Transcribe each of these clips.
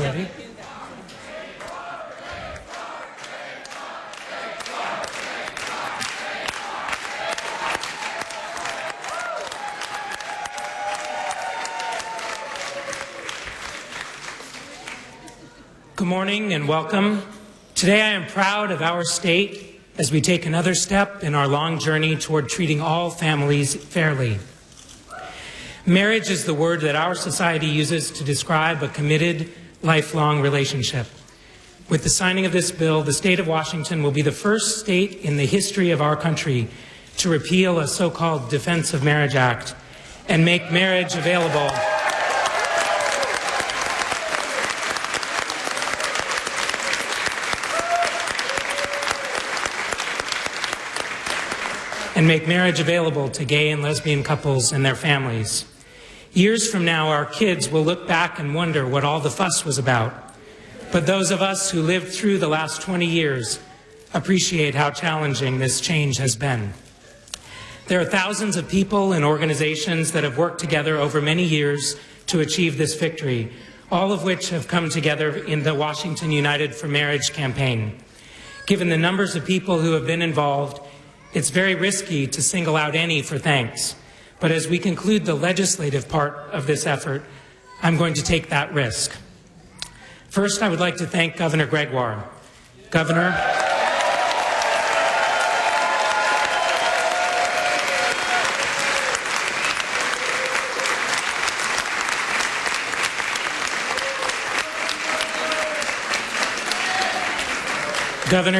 Ready? Good morning and welcome. Today I am proud of our state as we take another step in our long journey toward treating all families fairly. Marriage is the word that our society uses to describe a committed, lifelong relationship. With the signing of this bill, the state of Washington will be the first state in the history of our country to repeal a so-called Defense of Marriage Act and make marriage available to gay and lesbian couples and their families. Years from now, our kids will look back and wonder what all the fuss was about. But those of us who lived through the last 20 years appreciate how challenging this change has been. There are thousands of people and organizations that have worked together over many years to achieve this victory, all of which have come together in the Washington United for Marriage campaign. Given the numbers of people who have been involved, it's very risky to single out any for thanks. But as we conclude the legislative part of this effort, I'm going to take that risk. First, I would like to thank Governor Gregoire. Governor,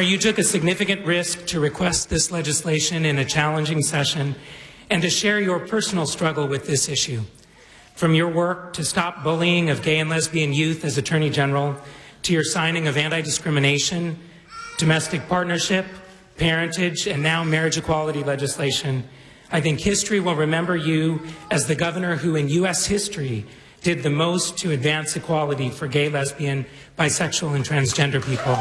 you took a significant risk to request this legislation in a challenging session and to share your personal struggle with this issue. From your work to stop bullying of gay and lesbian youth as Attorney General, to your signing of anti-discrimination, domestic partnership, parentage, and now marriage equality legislation, I think history will remember you as the governor who in U.S. history did the most to advance equality for gay, lesbian, bisexual, and transgender people.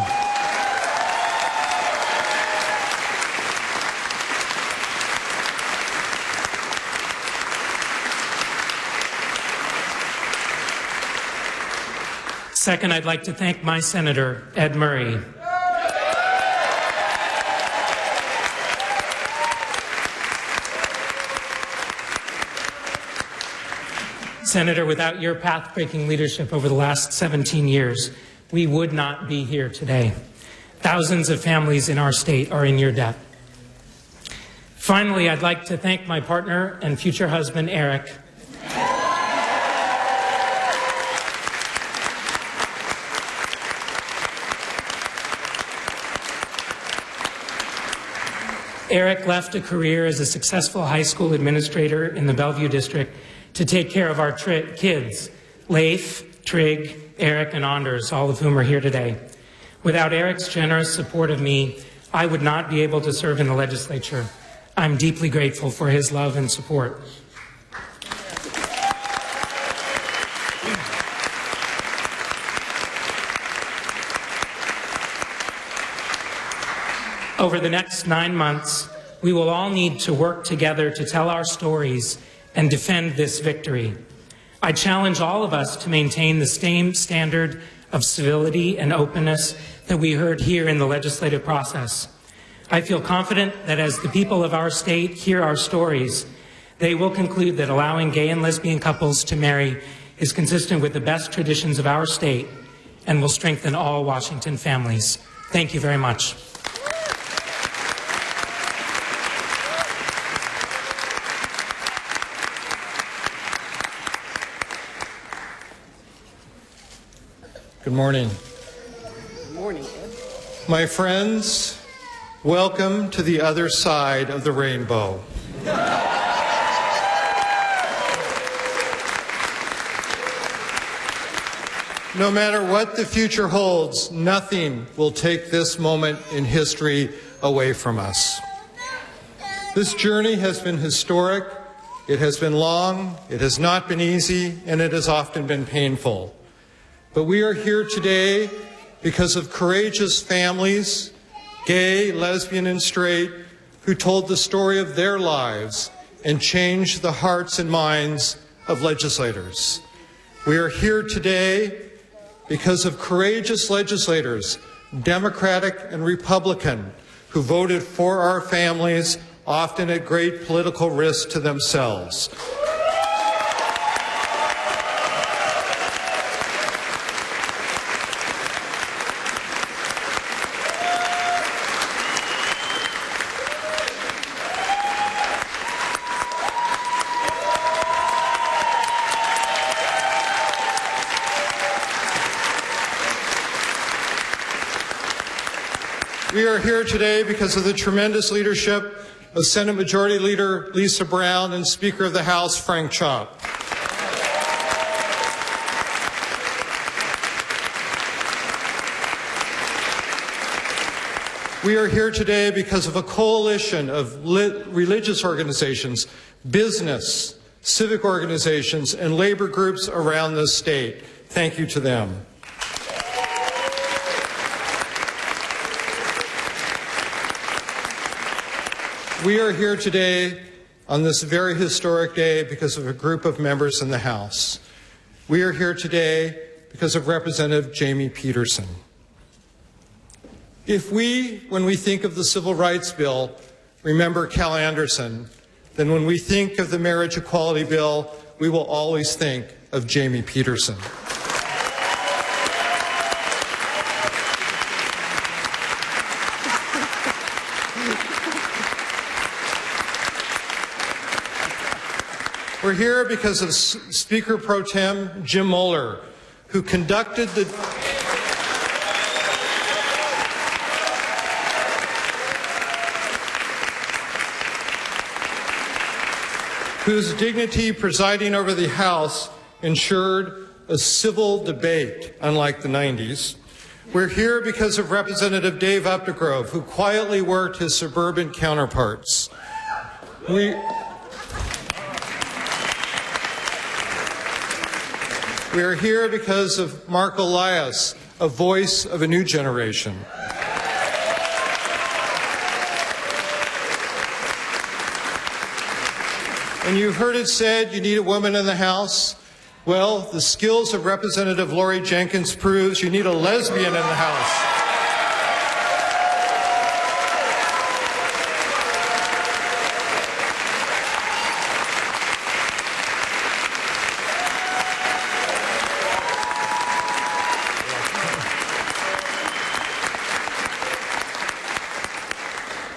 Second, I'd like to thank my Senator, Ed Murray. Senator, without your path-breaking leadership over the last 17 years, we would not be here today. Thousands of families in our state are in your debt. Finally, I'd like to thank my partner and future husband, Eric. Eric left a career as a successful high school administrator in the Bellevue district to take care of our kids, Leif, Trig, Eric, and Anders, all of whom are here today. Without Eric's generous support of me, I would not be able to serve in the legislature. I'm deeply grateful for his love and support. Over the next 9 months, we will all need to work together to tell our stories and defend this victory. I challenge all of us to maintain the same standard of civility and openness that we heard here in the legislative process. I feel confident that as the people of our state hear our stories, they will conclude that allowing gay and lesbian couples to marry is consistent with the best traditions of our state and will strengthen all Washington families. Thank you very much. Good morning. Good morning, Ed. My friends, welcome to the other side of the rainbow. No matter what the future holds, nothing will take this moment in history away from us. This journey has been historic, it has been long, it has not been easy, and it has often been painful. But we are here today because of courageous families, gay, lesbian, and straight, who told the story of their lives and change the hearts and minds of legislators. We are here today because of courageous legislators, Democratic and Republican, who voted for our families, often at great political risk to themselves. We are here today because of the tremendous leadership of Senate Majority Leader Lisa Brown and Speaker of the House Frank Chop. We are here today because of a coalition of religious organizations, business, civic organizations, and labor groups around this state. Thank you to them. We are here today on this very historic day because of a group of members in the House. We are here today because of Representative Jamie Peterson. If we, when we think of the Civil Rights Bill, remember Cal Anderson, then when we think of the Marriage Equality Bill, we will always think of Jamie Peterson. We're here because of Speaker Pro Tem Jim Moeller, who conducted the whose dignity presiding over the House ensured a civil debate, unlike the 90s. We're here because of Representative Dave Updegrove, who quietly worked his suburban counterparts. We are here because of Mark Elias, a voice of a new generation. And you've heard it said you need a woman in the House. Well, the skills of Representative Lori Jenkins proves you need a lesbian in the House.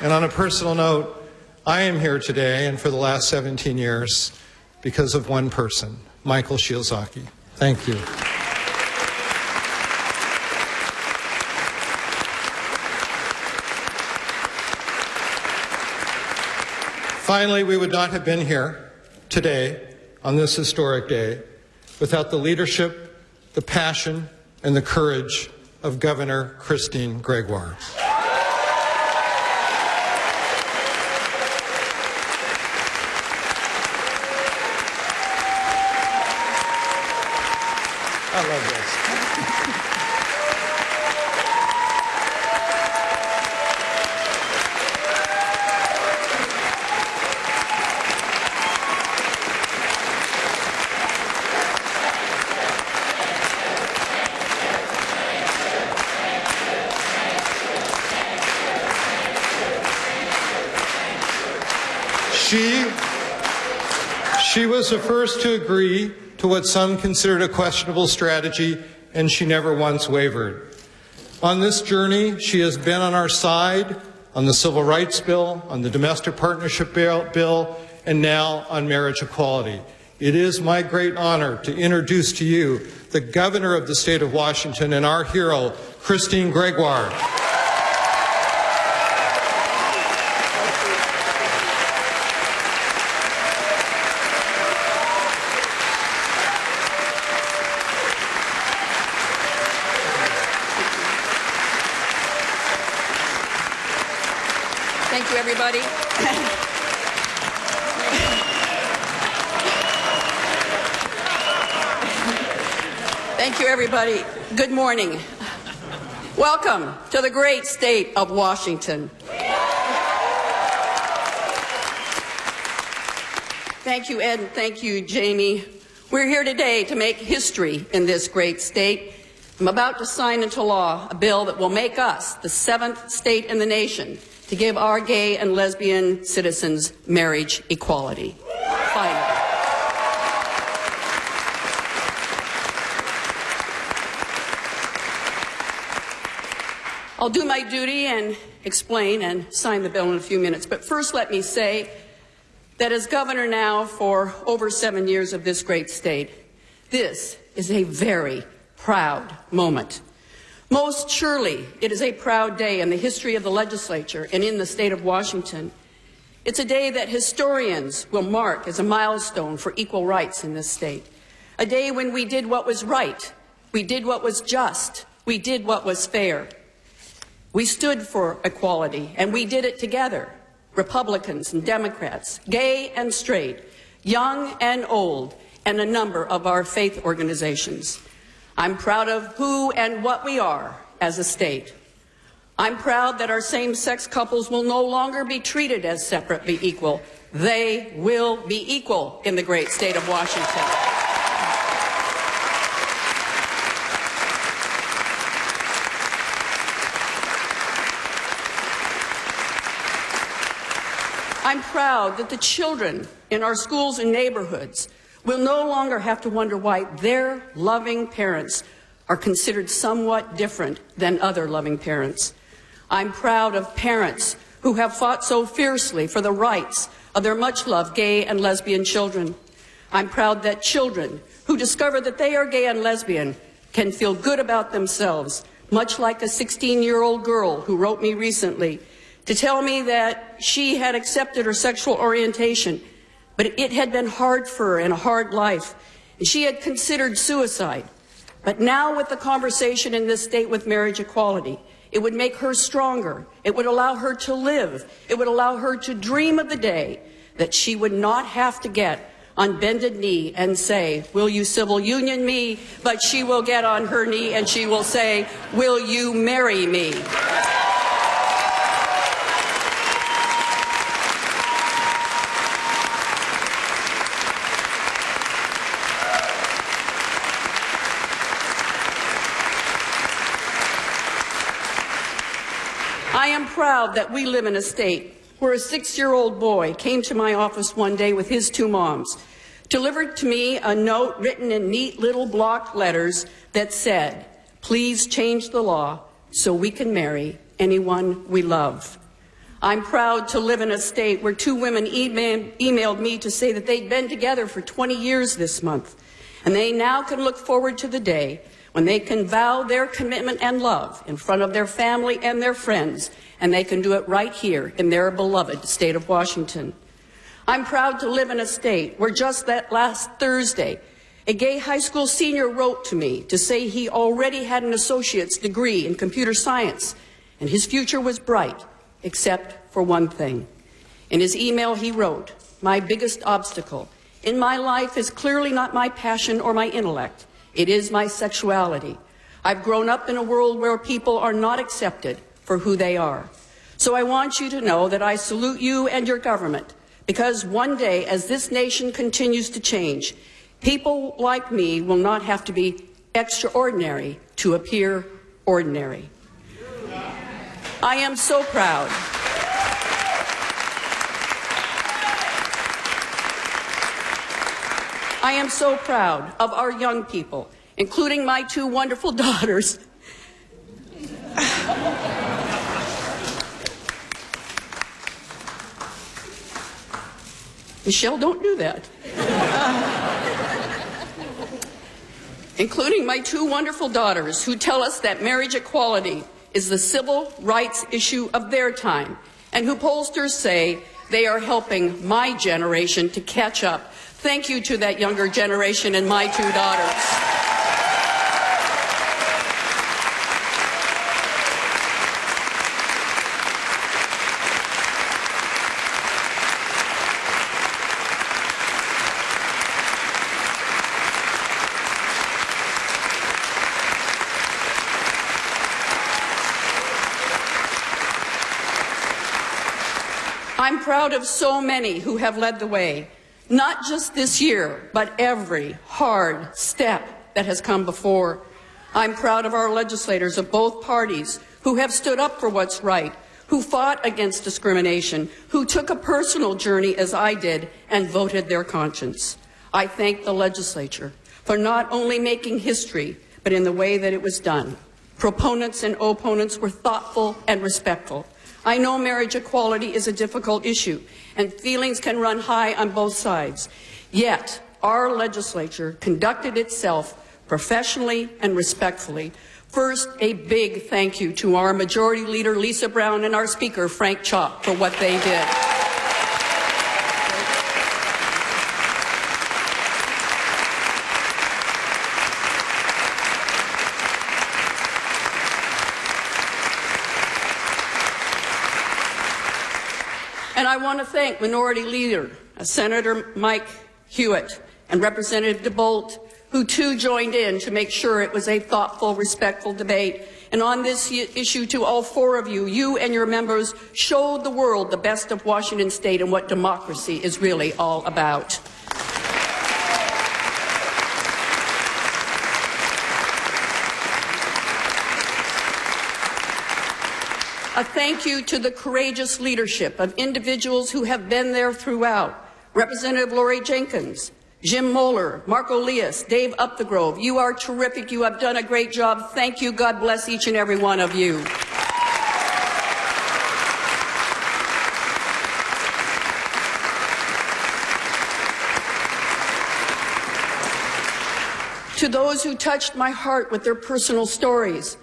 And on a personal note, I am here today and for the last 17 years because of one person, Michael Shielzaki. Thank you. Finally, we would not have been here today on this historic day without the leadership, the passion, and the courage of Governor Christine Gregoire. I love this. She was the first to agree to what some considered a questionable strategy, and she never once wavered. On this journey, she has been on our side on the Civil Rights Bill, on the Domestic Partnership Bill, and now on marriage equality. It is my great honor to introduce to you the Governor of the State of Washington and our hero, Christine Gregoire. Thank you, everybody. Thank you, everybody. Good morning. Welcome to the great state of Washington. Thank you, Ed, and thank you, Jamie. We're here today to make history in this great state. I'm about to sign into law a bill that will make us the 7th state in the nation to give our gay and lesbian citizens marriage equality. Finally. I'll do my duty and explain and sign the bill in a few minutes, but first let me say that as governor now for over 7 years of this great state, this is a very proud moment. Most surely, it is a proud day in the history of the legislature and in the state of Washington. It's a day that historians will mark as a milestone for equal rights in this state. A day when we did what was right, we did what was just, we did what was fair. We stood for equality, and we did it together. Republicans and Democrats, gay and straight, young and old, and a number of our faith organizations. I'm proud of who and what we are as a state. I'm proud that our same-sex couples will no longer be treated as separate but equal. They will be equal in the great state of Washington. I'm proud that the children in our schools and neighborhoods will no longer have to wonder why their loving parents are considered somewhat different than other loving parents. I'm proud of parents who have fought so fiercely for the rights of their much-loved gay and lesbian children. I'm proud that children who discover that they are gay and lesbian can feel good about themselves, much like a 16-year-old girl who wrote me recently to tell me that she had accepted her sexual orientation, but it had been hard for her in a hard life, and she had considered suicide. But now with the conversation in this state with marriage equality, it would make her stronger. It would allow her to live. It would allow her to dream of the day that she would not have to get on bended knee and say, "Will you civil union me?" But she will get on her knee and she will say, "Will you marry me?" I am proud that we live in a state where a 6-year-old boy came to my office one day with his 2 moms, delivered to me a note written in neat little block letters that said, "Please change the law so we can marry anyone we love." I'm proud to live in a state where 2 women emailed me to say that they'd been together for 20 years this month, and they now can look forward to the day when they can vow their commitment and love in front of their family and their friends, and they can do it right here in their beloved state of Washington. I'm proud to live in a state where just that last Thursday, a gay high school senior wrote to me to say he already had an associate's degree in computer science, and his future was bright, except for one thing. In his email he wrote, "My biggest obstacle in my life is clearly not my passion or my intellect. It is my sexuality. I've grown up in a world where people are not accepted for who they are. So I want you to know that I salute you and your government, because one day, as this nation continues to change, people like me will not have to be extraordinary to appear ordinary." I am so proud. I am so proud of our young people, including my 2 wonderful daughters. Michelle, don't do that. Including my 2 wonderful daughters who tell us that marriage equality is the civil rights issue of their time, and who pollsters say they are helping my generation to catch up. Thank you to that younger generation and my 2 daughters. I'm proud of so many who have led the way. not just this year, but every hard step that has come before. I'm proud of our legislators of both parties who have stood up for what's right, who fought against discrimination, who took a personal journey as I did and voted their conscience. I thank the legislature for not only making history, but in the way that it was done. Proponents and opponents were thoughtful and respectful. I know marriage equality is a difficult issue, and feelings can run high on both sides. Yet, our legislature conducted itself professionally and respectfully. First, a big thank you to our Majority Leader, Lisa Brown, and our Speaker, Frank Chop, for what they did. And I want to thank Minority Leader, Senator Mike Hewitt, and Representative DeBolt, who too joined in to make sure it was a thoughtful, respectful debate. And on this issue, to all four of you, you and your members showed the world the best of Washington State and what democracy is really all about. A thank you to the courageous leadership of individuals who have been there throughout. Representative Lori Jenkins, Jim Moeller, Marco Leas, Dave Upthegrove, you are terrific. You have done a great job. Thank you. God bless each and every one of you. To those who touched my heart with their personal stories,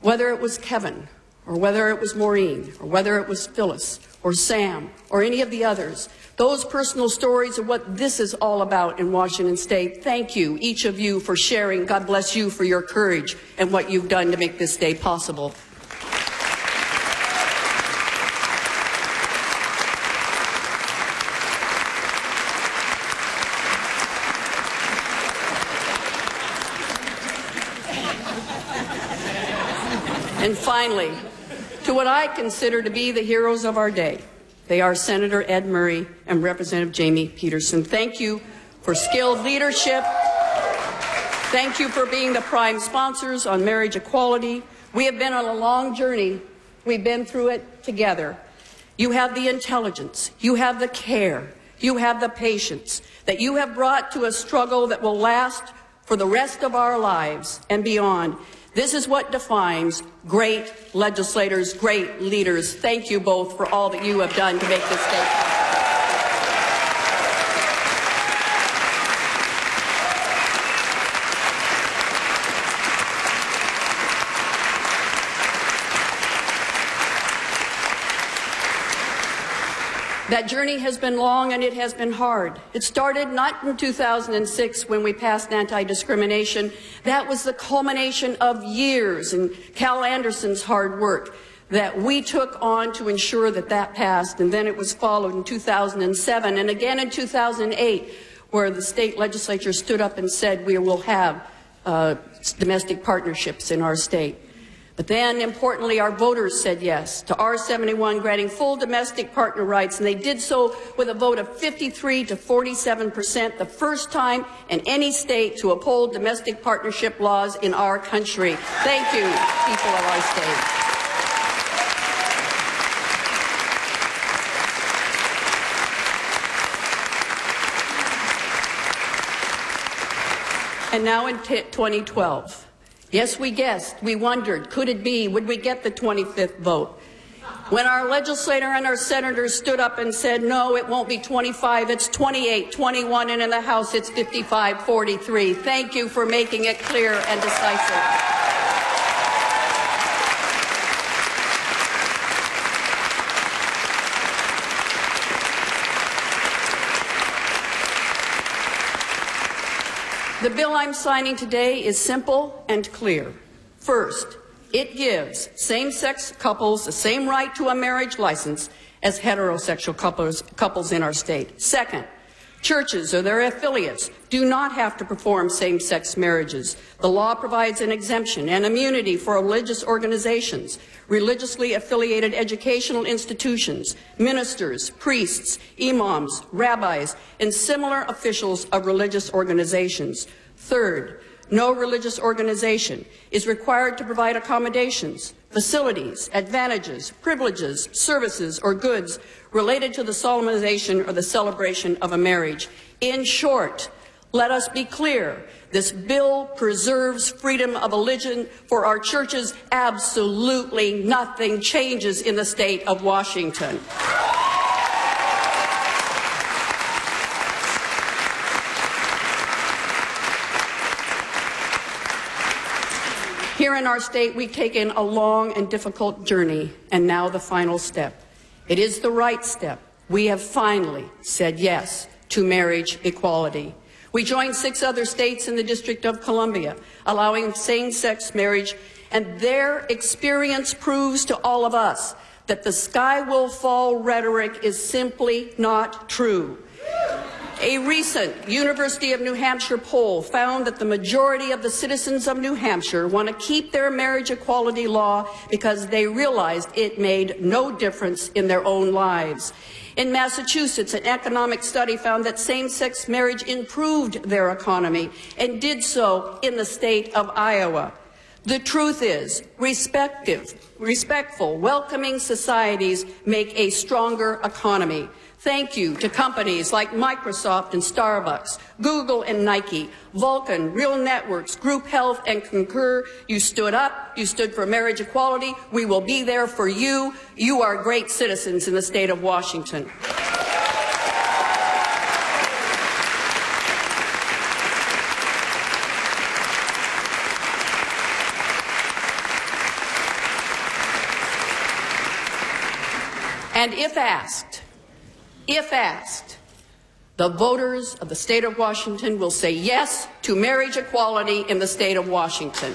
whether it was Kevin, or whether it was Maureen, or whether it was Phyllis, or Sam, or any of the others, those personal stories are what this is all about in Washington State. Thank you, each of you, for sharing. God bless you for your courage and what you've done to make this day possible. And finally, to what I consider to be the heroes of our day. They are Senator Ed Murray and Representative Jamie Peterson. Thank you for skilled leadership. Thank you for being the prime sponsors on marriage equality. We have been on a long journey. We've been through it together. You have the intelligence, you have the care, you have the patience that you have brought to a struggle that will last for the rest of our lives and beyond. This is what defines great legislators, great leaders. Thank you both for all that you have done to make this day possible. That journey has been long and it has been hard. It started not in 2006 when we passed anti-discrimination. That was the culmination of years and Cal Anderson's hard work that we took on to ensure that that passed. And then it was followed in 2007 and again in 2008, where the state legislature stood up and said we will have domestic partnerships in our state. But then, importantly, our voters said yes to R71 granting full domestic partner rights, and they did so with a vote of 53 to 47%, the first time in any state to uphold domestic partnership laws in our country. Thank you, people of our state. And now in 2012. Yes, we guessed, we wondered, could it be, would we get the 25th vote? When our legislator and our senators stood up and said, no, it won't be 25, it's 28, 21, and in the House it's 55-43. Thank you for making it clear and decisive. The bill I'm signing today is simple and clear. First, it gives same-sex couples the same right to a marriage license as heterosexual couples in our state. Second, Churches or their affiliates do not have to perform same-sex marriages. The law provides an exemption and immunity for religious organizations, religiously affiliated educational institutions, ministers, priests, imams, rabbis, and similar officials of religious organizations. Third, no religious organization is required to provide accommodations, facilities, advantages, privileges, services, or goods related to the solemnization or the celebration of a marriage. In short, let us be clear, this bill preserves freedom of religion for our churches. Absolutely nothing changes in the state of Washington. Here in our state, we've taken a long and difficult journey, and now the final step. It is the right step. We have finally said yes to marriage equality. We joined 6 other states in the District of Columbia, allowing same-sex marriage, and their experience proves to all of us that the sky will fall rhetoric is simply not true. A recent University of New Hampshire poll found that the majority of the citizens of New Hampshire want to keep their marriage equality law because they realized it made no difference in their own lives. In Massachusetts, an economic study found that same-sex marriage improved their economy and did so in the state of Iowa. The truth is, respectful, welcoming societies make a stronger economy. Thank you to companies like Microsoft and Starbucks, Google and Nike, Vulcan, Real Networks, Group Health, and Concur. You stood up. You stood for marriage equality. We will be there for you. You are great citizens in the state of Washington. And if asked, the voters of the state of Washington will say yes to marriage equality in the state of Washington.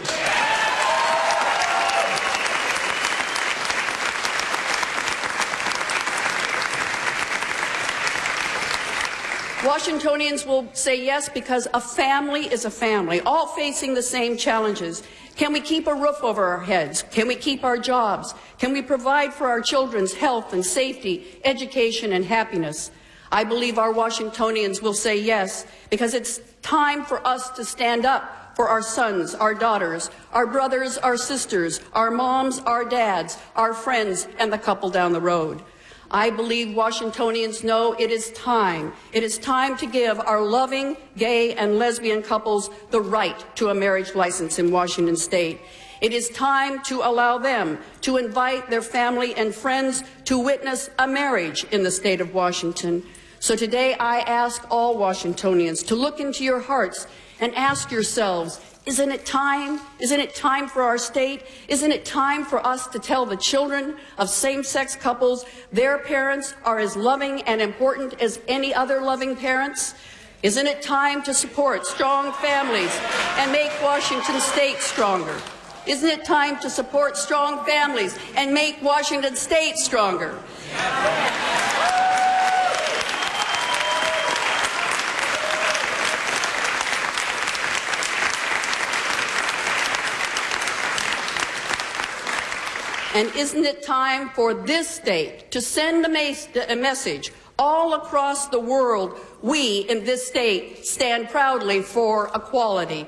Washingtonians will say yes because a family is a family, all facing the same challenges. Can we keep a roof over our heads? Can we keep our jobs? Can we provide for our children's health and safety, education and happiness? I believe our Washingtonians will say yes because it's time for us to stand up for our sons, our daughters, our brothers, our sisters, our moms, our dads, our friends, and the couple down the road. I believe Washingtonians know it is time. It is time to give our loving gay and lesbian couples the right to a marriage license in Washington state. It is time to allow them to invite their family and friends to witness a marriage in the state of Washington. So today I ask all Washingtonians to look into your hearts and ask yourselves, isn't it time? Isn't it time for our state? Isn't it time for us to tell the children of same-sex couples their parents are as loving and important as any other loving parents? Isn't it time to support strong families and make Washington state stronger? Isn't it time to support strong families and make Washington state stronger? And isn't it time for this state to send a message all across the world? We in this state stand proudly for equality.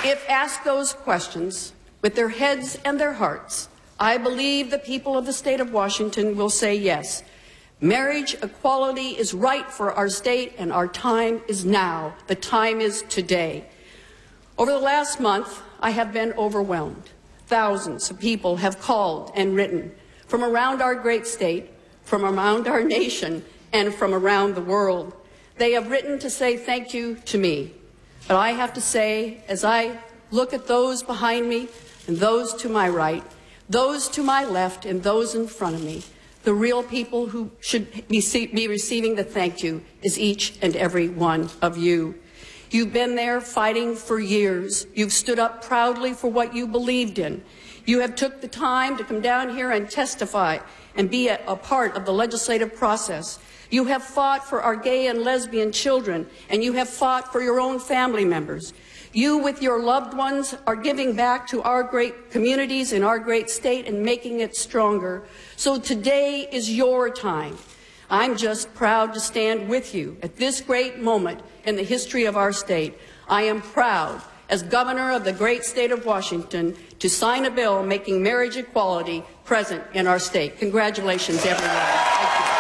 If asked those questions with their heads and their hearts, I believe the people of the state of Washington will say yes. Marriage equality is right for our state, and our time is now. The time is today. Over the last month, I have been overwhelmed. Thousands of people have called and written from around our great state, from around our nation, and from around the world. They have written to say thank you to me. But I have to say, as I look at those behind me and those to my right, those to my left and those in front of me, the real people who should be receiving the thank you is each and every one of you. You've been there fighting for years. You've stood up proudly for what you believed in. You have took the time to come down here and testify and be a part of the legislative process. You have fought for our gay and lesbian children, and you have fought for your own family members. You, with your loved ones, are giving back to our great communities in our great state and making it stronger. So today is your time. I'm just proud to stand with you at this great moment in the history of our state. I am proud, as governor of the great state of Washington, to sign a bill making marriage equality present in our state. Congratulations, everyone. Thank you.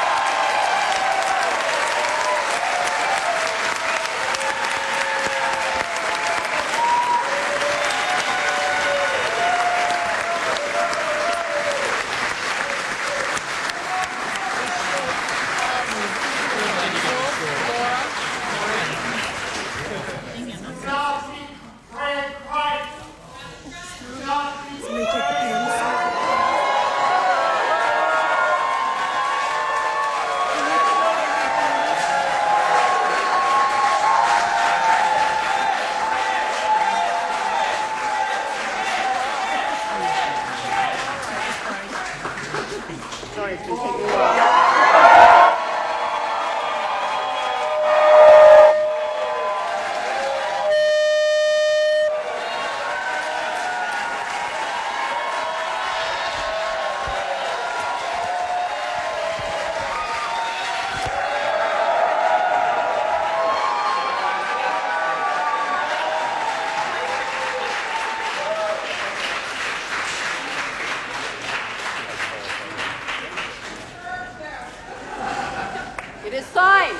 It is signed.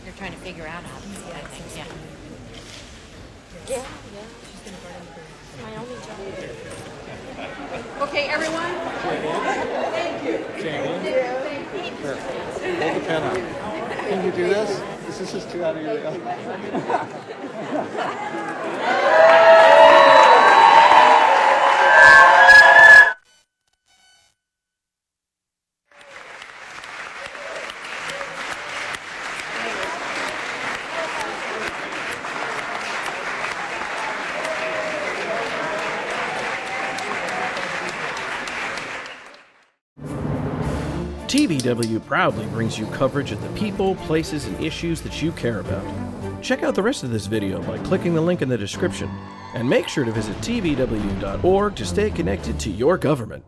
They're trying to figure out how to do it, I think, yeah. Yeah. She's gonna burn them. My only job. Okay, everyone? Thank you. Hold the pen up. Can you do this? This is just too out of your... TVW proudly brings you coverage of the people, places, and issues that you care about. Check out the rest of this video by clicking the link in the description, and make sure to visit tvw.org to stay connected to your government.